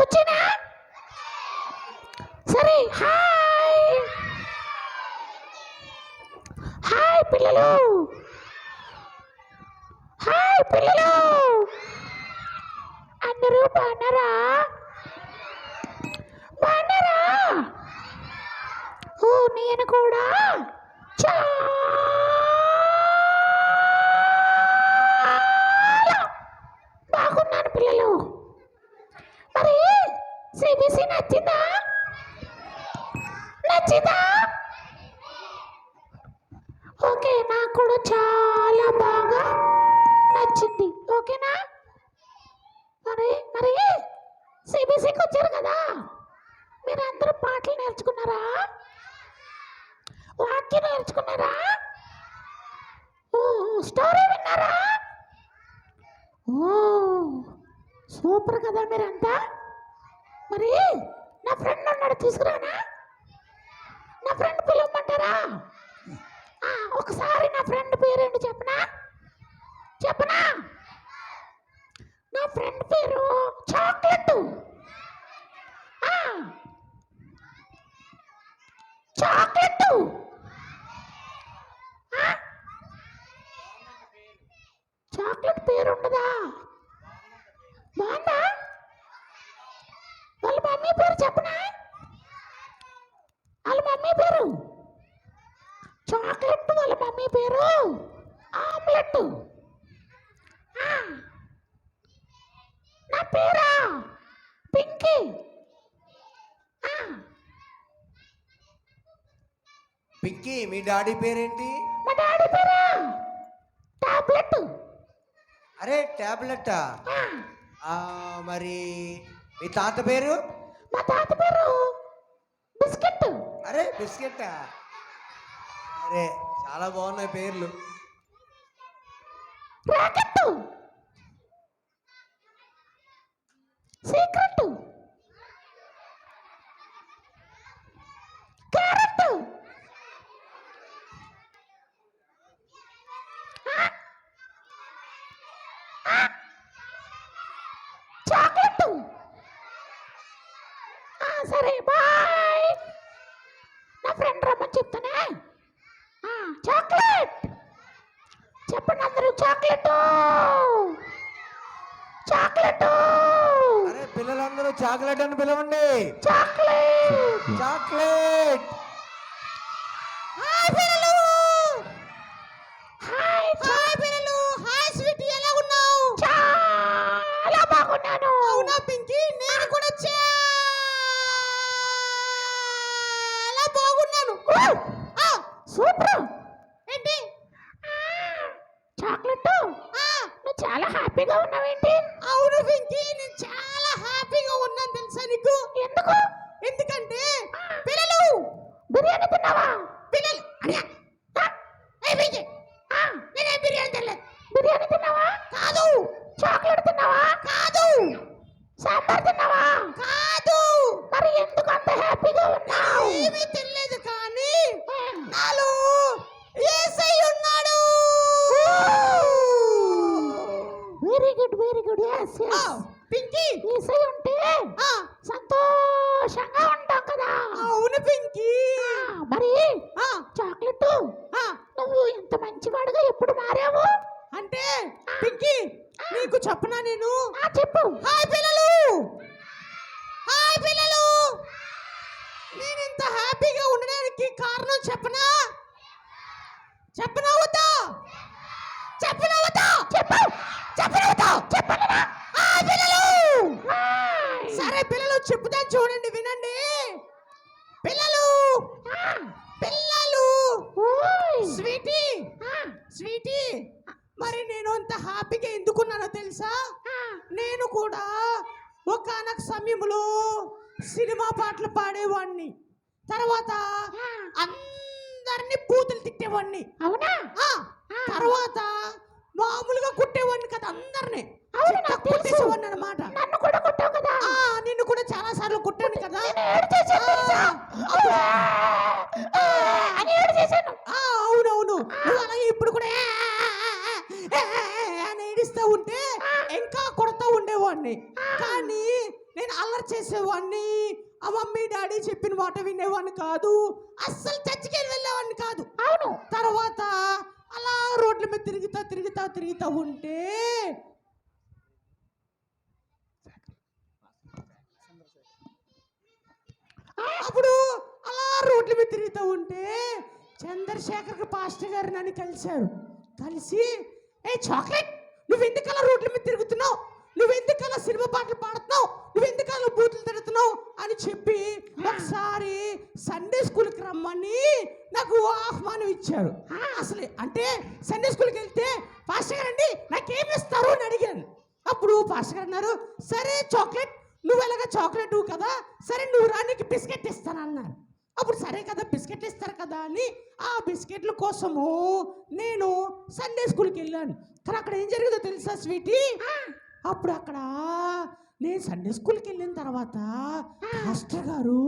వచ్చినా సరే. Hi hi పిల్లలు, హాయ్ పిల్లలు, అందరూ బాగున్నారా? బాగున్నారా? ఓ నేను కూడా చాలా బాగున్నాను పిల్లలు. మరి సిబిసి నచ్చిందా? నచ్చిందా? ఓకే, నాకు కూడా చాలా బాగా నచ్చింది. ఓకేనా? మరి మరి సిబిసికి వచ్చారు కదా, మీరు అందరూ పాటలు నేర్చుకున్నారా? వాక్యం నేర్చుకున్నారా? ఓ స్టోరీ విన్నారా? ఓ సూపర్ కదా మీరంతా. మరి నా ఫ్రెండ్ ఉన్నాడు, తీసుకురానా? నా ఫ్రెండ్ పిలవమంటారా? ఒకసారి నా ఫ్రెండ్ పేరేంటి చెప్పనా? చెప్పనా? నా ఫ్రెండ్ పేరు చాక్లెట్. చాక్లెట్. చాక్లెట్ పేరు ఉండదా? బాగుందా? వాళ్ళ మమ్మీ పేరు చెప్పనా? వాళ్ళ మమ్మీ పేరు చాక్లెట్, వాళ్ళ మమ్మీ పేరు ఆమ్లెట్. నా పేరా పింకీ. పింకీ, మీ డాడీ పేరేంటి? మా డాడీ పేరా టాబ్లెట్. అరే టాబ్లెట్టా? మరి మీ తాత పేరు? మా తాత పేరు బిస్కెట్. అరే బిస్కెట్టా? అరే చాలా బాగున్నాయి పేర్లు. Rocket, secret, carrot, chocolate. సరే బాయ్. నా ఫ్రెండ్ రమ్మని చెప్తానే. చాక్లెట్ చెప్పండి అందరూ. Chocolate, chocolate. అరే పిల్లలందరూ చాక్లెట్ అని పిలవండి. Chocolate, chocolate. హాయ్ పిల్లలు. హాయ్ హాయ్ పిల్లలు. హాయ్ స్వీటీ, ఎలా ఉన్నావు? చాలా బాగున్నాను. అవునా పింకీ? నేను కూడా చాలా బాగున్నాను. సూపర్. ఏంటి చాక్లెట్? నువ్వు చాలా హ్యాపీగా ఉన్నావేంటి? అవును పింకీ, నేను చాలా హ్యాపీగా ఉన్నాను తెలుసా నీకు? ఎందుకు? ఎందుకంటే పిల్లలు బిర్యానీ తిన్నావా? పిల్లలు నేనే బిర్యానీ తినలేదు. బిర్యానీ తిన్నావా? కాదు. చాక్లెట్ తిన్నావా? కాదు. సాంబార్ తిన్నావా? కాదు. మరి ఎందుకు అంత హ్యాపీగా ఉన్నావు? ఏమీ తినలేదు, కానీ నాలో యేసయ్య ఉన్నాడు. Very good, very good. yes Pinky, యేసయ్య ఉంటే సంతోషంగా ఉంటాం కదా. అవును పింకీ. మరి చాక్లెట్, నువ్వు ఇంత మంచివాడుగా ఎప్పుడు మారావు? అంటే పింకీ నీకు చెప్పనా నేను? చెప్పు. హాయ్ పిల్లలు, హాయ్ పిల్లలు. నేను ఇంత హ్యాపీగా ఉండడానికి కారణం చెప్పనా? చెప్పనా వద్దా? చెప్పనా వద్దా? చెప్పు. చెప్పనా వద్దా? చెప్పనా? హాయ్ పిల్లలు. సరే పిల్లలు చెప్తాను, చూడండి, వినండి. పిల్లలు, పిల్లలు, స్వీటీ, స్వీటీ, మరి నేను అంత హ్యాపీగా ఎందుకున్నానో తెలుసా? నేను కూడా ఒకానొక సమయంలో సినిమా పాటలు పాడేవాడిని, తర్వాత అందరినీ బూతులు తిట్టేవాడిని. అవునా? తర్వాత మామూలుగా కుట్టేవాడిని కదా అందరినీ. కుట్టేసేవాడిని అన్నమాట. నన్ను కూడా కుట్టావు కదా? నిన్ను కూడా చాలా సార్లు కుట్టాను కదా. అవునవును. నువ్వు అలాగే ఇప్పుడు కూడా అని ఏడిస్తా ఉంటే ఇంకా కొడతా ఉండేవాడిని. కానీ నేను అల్లరి చేసేవాడిని. ఆ మమ్మీ డాడీ చెప్పిన మాట వినేవాడిని కాదు. అస్సలు చర్చికి వెళ్ళేవాడిని కాదు. అవును. తర్వాత అలా రోడ్ల మీద తిరుగుతా ఉంటే అప్పుడు అలా రోడ్ల మీద తిరుగుతూ ఉంటే చంద్రశేఖర్ పాస్టర్ గారు నన్ను కలిశారు. కలిసి చాక్లెట్, నువ్వు ఎందుకలా రోడ్ల మీద తిరుగుతున్నావు, నువ్వు ఎందుకలా సినిమా పాటలు పాడుతున్నావు, నువ్వు ఎందుకలా బూతులు తిడుతున్నావు అని చెప్పి ఒకసారి సండే స్కూల్కి రమ్మని నాకు ఆహ్వానం ఇచ్చారు. అసలు అంటే సండే స్కూల్కి వెళ్తే పాస్టర్ గారు అండి నాకేమి ఇస్తారు అని అడిగాను. అప్పుడు పాస్టర్ గారు అన్నారు, సరే చాక్లెట్, నువ్వు ఎలాగ చాక్లెట్ కదా, సరే నువ్వు రా, నీకు బిస్కెట్ ఇస్తానన్నారు. అప్పుడు సరే కదా బిస్కెట్లు ఇస్తారు కదా అని ఆ బిస్కెట్ల కోసము నేను సండే స్కూల్కి వెళ్ళాను. కానీ అక్కడ ఏం జరిగిందో తెలుసా స్వీటీ? అప్పుడు అక్కడ నేను సండే స్కూల్కి వెళ్ళిన తర్వాత మాస్టర్ గారు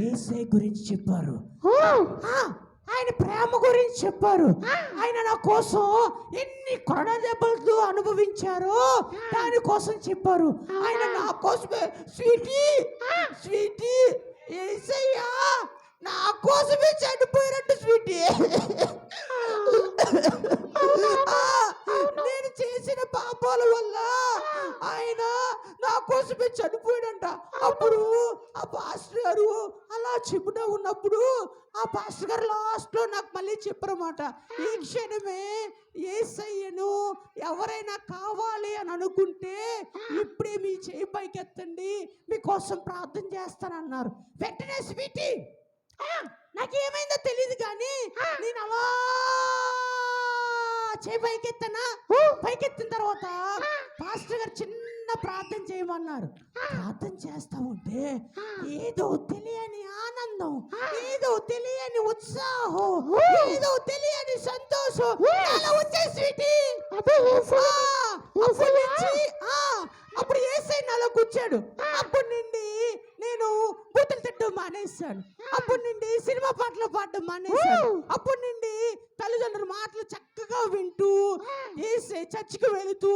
యేసయ్య గురించి చెప్పారు. ఆయన ప్రేమ గురించి చెప్పారు. ఆయన నా కోసం ఎన్ని కొరడా దెబ్బలు అనుభవించారో దానికోసం చెప్పారు. ఆయన నా కోసమే స్వీటీ స్వీటీ యేసయ్య నా కోసమే చనిపోయినట్టు స్వీటీ. నేను చేసిన పాపాల వల్ల ఆయన నా కోసమే చనిపోయాడంట. అప్పుడు ఆ పాస్టర్ గారు అలా చెబుతూ ఉన్నప్పుడు ఆ పాస్టర్ గారు లాస్ట్లో నాకు మళ్ళీ చెప్పరమాట, ఈ క్షణమే యేసయ్యను ఎవరైనా కావాలి అని అనుకుంటే ఇప్పుడే మీ చేయి పైకెత్తండి, మీకోసం ప్రార్థన చేస్తానన్నారు. వెంటనే స్వీటీ నాకేమైందో తెలియదు కానీ నేను అలా చేయి పైకెత్తనా, పైకెత్తిన తర్వాత పాస్టర్ గారు చిన్న ప్రార్థన చేయమన్నారు. ప్రార్థన చేస్తా ఉంటే ఏదో తెలియని ఆనందం, ఏదో తెలియని ఉత్సాహం, ఏదో తెలియని సంతోషం అలా వచ్చే స్వీటీ. అప్పుడు యేసయ్య నాలో కూర్చాడు. అప్పటి నుండి నేను బూతులు తిట్టడం మానేశాను. అప్పటి నుండి సినిమా పాటలు పాడడం మానేశాను. అప్పటి నుండి తల్లిదండ్రుల మాటలు చక్కగా వింటూ యేసయ్య చర్చికి వెళుతూ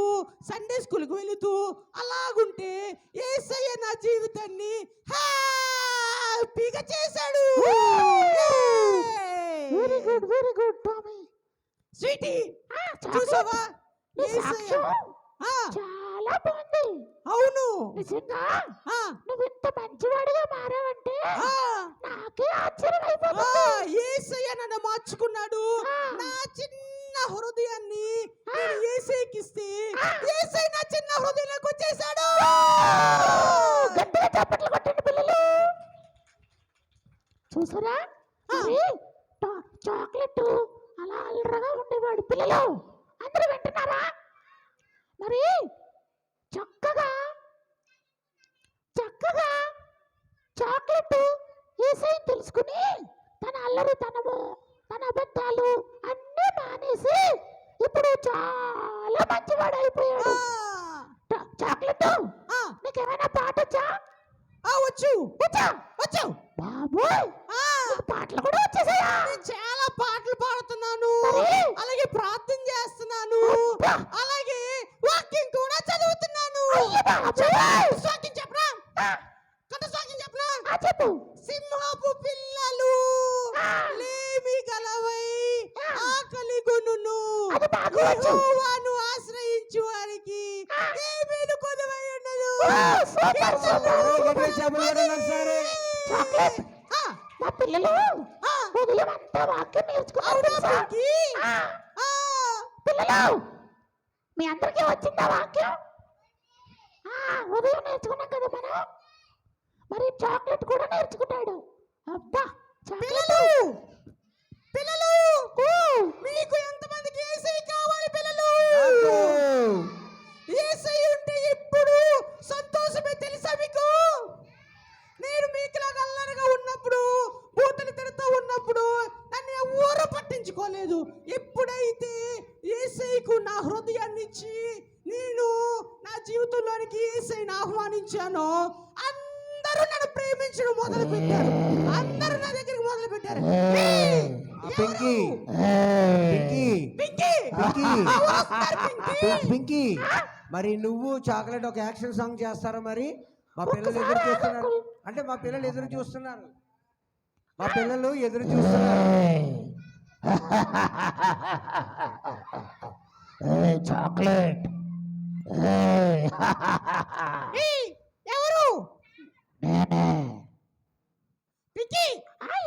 సండే స్కూల్కి వెళుతూ అలాగుంటే యేసయ్య నా జీవితాన్ని హ్యాపీగా చేశాడు. Very good Tommy. స్వీటీ చూసావా యేసయ్య చాలా బాగుంది. అవును నిజంగా నువ్వు ఇంత మంచివాడిగా మారావంటే నాకే ఆశ్చర్యం అయిపోతుంది. యేసయ్య నన్ను మార్చుకున్నాడు. నా చిన్న హృదయాన్ని నేను యేసయ్యకి ఇస్తే యేసయ్య నా చిన్న హృదయంలోకి వచ్చేసాడు. గట్టిగా చప్పట్లు కొట్టండి పిల్లలు. చూసారా చాక్లెట్ అలా అల్లరగా ఉండేవాడు. పిల్లలు అందరూ వింటున్నారా? మరి చక్కగా చాక్లెట్ యేసయ్య తెలుసుకుని తన అల్లరితనము తన అబద్ధాలు అన్నీ మానేసి ఇప్పుడు చాలా మంచివాడు అయిపోయాడు. చాక్లెట్ నీకేమైనా పాట వచ్చా? వచ్చు బాబోయ్, పాటలు కూడా వచ్చేసాయా? చాలా పాటలు పాడుతున్నాను, అలాగే ప్రార్థన చేస్తున్నాను, అలాగే వాక్యం కూడా చదువుతున్నాను. వాక్యం చెప్పరా? చెప్పు. సింహపు పిల్లలు లేమి గలవై ఆకలి గొనును, యెహోవాను ఆశ్రయించు వారికి ఏమీను కొదువై ఉండదు. మా పిల్లలు ఉదయం అంతా వాక్యం నేర్చుకున్నారు. పిల్లలు మీ అందరికీ వచ్చిందా వాక్యం? ఉదయం నేర్చుకున్నాం కదా మనం, మరి చాక్లెట్ కూడా నేర్చుకున్నాడు. అబ్బా పిల్లలు మీకు ఎంతమందికి యేసయ్య కావాలి? పిల్లలు యేసయ్య ఉంటే ఎప్పుడు సంతోషమే తెలుసా మీకు? నేను మీకులాగా అల్లరిగా ఉన్నప్పుడు బూతులు తిడుతూ ఉన్నప్పుడు నన్ను ఎవరు పట్టించుకోలేదు. ఎప్పుడైతే యేసయ్యకు నా హృదయాన్ని ఇచ్చి నేను నా జీవితంలోనికి యేసయ్యను ఆహ్వానించానో అందరూ నన్ను ప్రేమించడం మొదలు పెట్టారు. అందరూ నా దగ్గరికి మొదలు పెట్టారు. పింకీ, మరి నువ్వు చాక్లెట్ ఒక యాక్షన్ సాంగ్ చేస్తారా? మరి మా పిల్లలు ఎదురు చూస్తున్నారు అంటే మా పిల్లలు ఎదురు చూస్తున్నారు మా పిల్లలు ఎదురు చూస్తున్నారు చాక్లెట్ ఎవరు నేనే పింకీ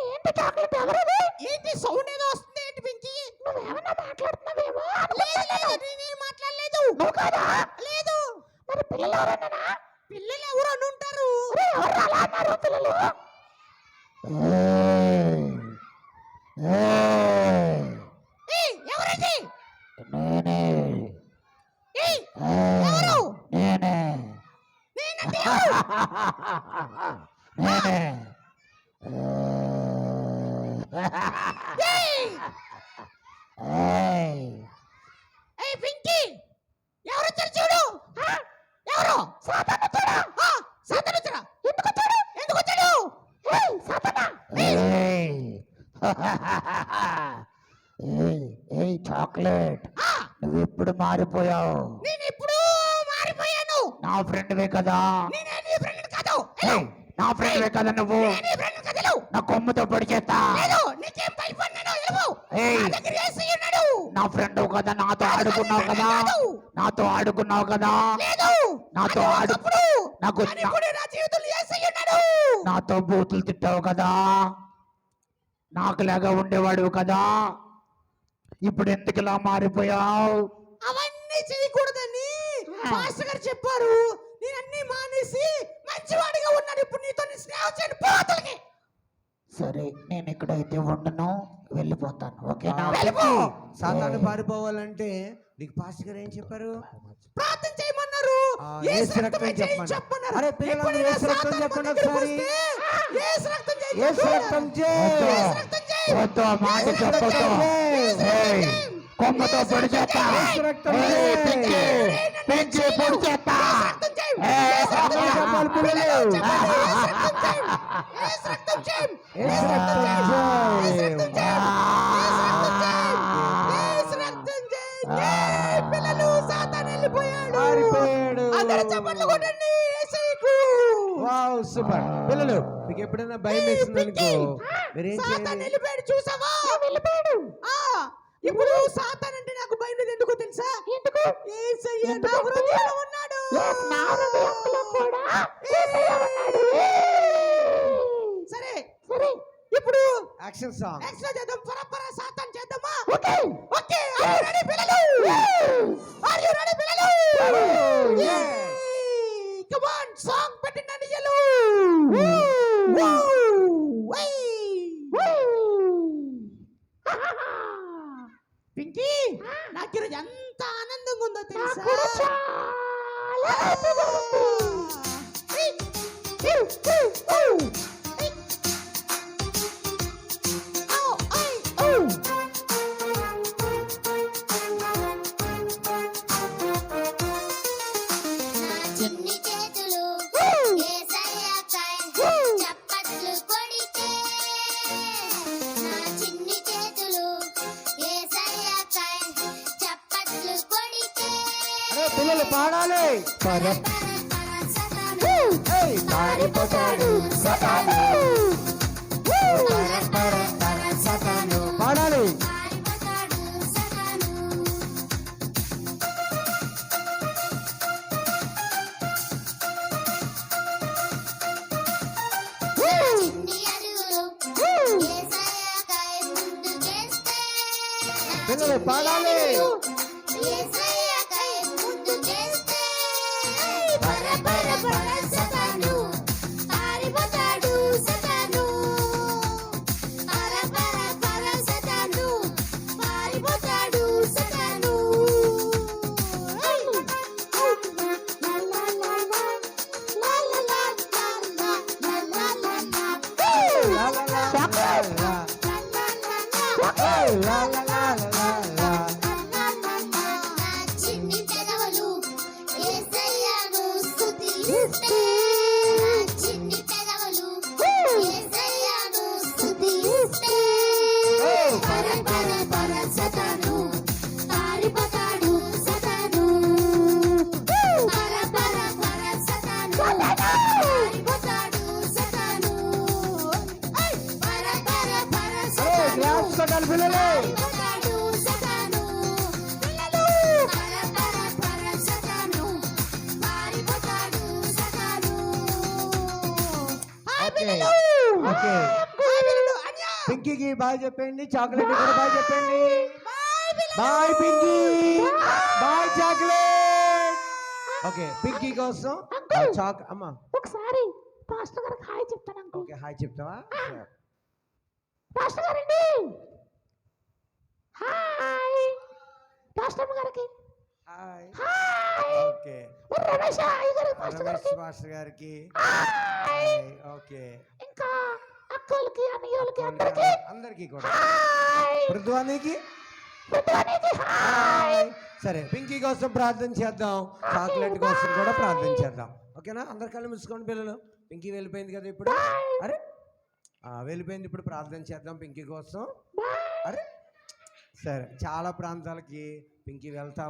ఏంటి చాక్లెట్ ఎవరది ఏంటి సౌండ్ ఏదో వస్తుంది ఏంటి పింకీ నువ్వేమన్నా మాట్లాడుతున్నావేమో లేదు నేను మాట్లాడలేదు నువ్వు కాదా లేదు మరి పిల్లలు ఎవరన్నా పిల్లలు ఎవరు అని ఉంటారు ఎవరు అలా అన్నారు పిల్లలు ఎవరది నేనే ఎవరు నేనే నేనంటే నేనే పింకీ ఎవరు వచ్చారు చూడు ఎవరు సాతాను వచ్చాడా సాతాను వచ్చాడా ఎందుకు వచ్చాడు ఎందుకు వచ్చాడు సాతానా చాక్లెట్ నువ్వు ఎప్పుడు మారిపోయావు నేను ఎప్పుడు మారిపోయాను నా ఫ్రెండ్వే కదా నేనే నీ ఫ్రెండ్ కాదు నా ఫ్రెండ్వే కదా నువ్వు నీ ఫ్రెండ్ కదలు నా కొమ్ముతో పొడి చేస్తా లేదు నీకేం భయపడ్డాను ఎలువు నా దగ్గర యేసు ఉన్నాడు నా ఫ్రెండ్ కదా నాతో ఆడుకున్నావు కదా నాతో ఆడుకున్నావు కదా లేదు నాతో ఆడుకుడు నాకు ఇప్పుడు నా జీవితంలో యేసు ఉన్నాడు నాతో బూతులు తిట్టావు కదా నాకులాగా ఉండేవాడు కదా ఇప్పుడు ఎందుకు ఇలా మారిపోయావు అవన్నీ చేయకూడదని మాస్టర్ గారు చెప్పారు నేను అన్ని మానేసి మంచివాడిగా ఉన్నాను ఇప్పుడు నీతో స్నేహం చేయను పోతలకి సరే నేను ఇక్కడైతే ఉండను వెళ్ళిపోతాను ఓకేనా వెళ్ళిపో సాతాను పారిపోవాలంటే నీకు పాస్టర్ గారు ఏం చెప్పారు ప్రార్థన చేయమన్నారు యేసు రక్తం చెప్పమన్నారు అరే పిల్లలు యేసు రక్తం చెప్పండి ఒకసారి యేసు రక్తం చేయి యేసు రక్తం చేయి వద్దు మాట చెప్పొద్దు కొమ్మతో పొడి చేస్తా పెంచి పొడి చేస్తా చెప్పాలి పిల్లలు పిల్లలు సాతాను వెళ్ళిపోయాడు మారిపోయాడు అందరూ చప్పట్లు కొట్టండి యేసుకు వావ్ సూపర్ పిల్లలు మీకు ఎప్పుడైనా భయం వేసింది అనుకో మీరేం సాతాను చేయాలి వెళ్ళిపోయాడు చూసావా వెళ్ళిపోయాడు ఇప్పుడు సాతాను అంటే నాకు భయం లేదు ఎందుకో తెలుసా ఎందుకు యేసయ్య నా హృదయంలో ఉన్నాడు నా హృదయంలో కూడా యేసయ్య ఉన్నాడు సరే సరే ఇప్పుడు యాక్షన్ సాంగ్ ఎక్స్ట్రా చేద్దాం పరపర సాతాను చేద్దామా okay okay are you ready పిల్లలు ఆర్ యు రెడీ పిల్లలు కమ్ ఆన్ సాంగ్ పెట్టండి యెల్లో పింకీ నాకు ఈరోజు ఎంత ఆనందంగా ఉందో తెలుసా చిన్ని చేతులు యేసయ్యకై చప్పట్లు కొడితే నా చిన్ని చేతులు యేసయ్యకై చప్పట్లు కొడితే అరే పిల్లలు పాడాలి పారిపోతాడు సతాను సతాను పాడాలి పారిపోతాడు సతాను చిన్ని అడుగులు యేసయ్యకై ముందుకేస్తే పిల్లలు పాడాలి యేసయ్యకై ముందుకేస్తే పర పర పర సతాను పారిపోతాడు సతాను పర పర పర సతాను పారిపోతాడు సతాను బాయ్ చెప్పండి, చాక్లెట్ కూడా బాయ్ చెప్పండి. Bye Pinky, bye chocolate. Okay, Pinky కోసం అమ్మా ఒకసారి పాస్టర్ గారికి హాయ్ చెప్తాను అంకుల్. ఓకే, హాయ్ చెప్తావా? పాస్టర్ గారండి, హాయ్. పాస్టర్ గారికి హాయ్. హాయ్. ఓకే, రమేష్ అయ్యగారు పాస్టర్ రమేష్ గారికి మాస్టర్ గారికి హాయ్. ఓకే, ఇంకా అక్కలకి అన్నయ్యలకి అందరికి అందరికీ కూడా, హాయ్. మృదువానికి బుద్ధానికి హాయ్. సరే, పింకీ కోసం ప్రార్థన చేద్దాం, చాక్లెట్ కోసం కూడా ప్రార్థన చేద్దాం. ఓకేనా? అందరు కళ్ళు మూసుకోండి పిల్లలు. పింకీ వెళ్ళిపోయింది కదా ఇప్పుడు. అరే వెళ్ళిపోయింది, ఇప్పుడు ప్రార్థన చేద్దాం పింకీ కోసం. అరే సరే, చాలా ప్రాంతాలకి పింకీ వెళ్తా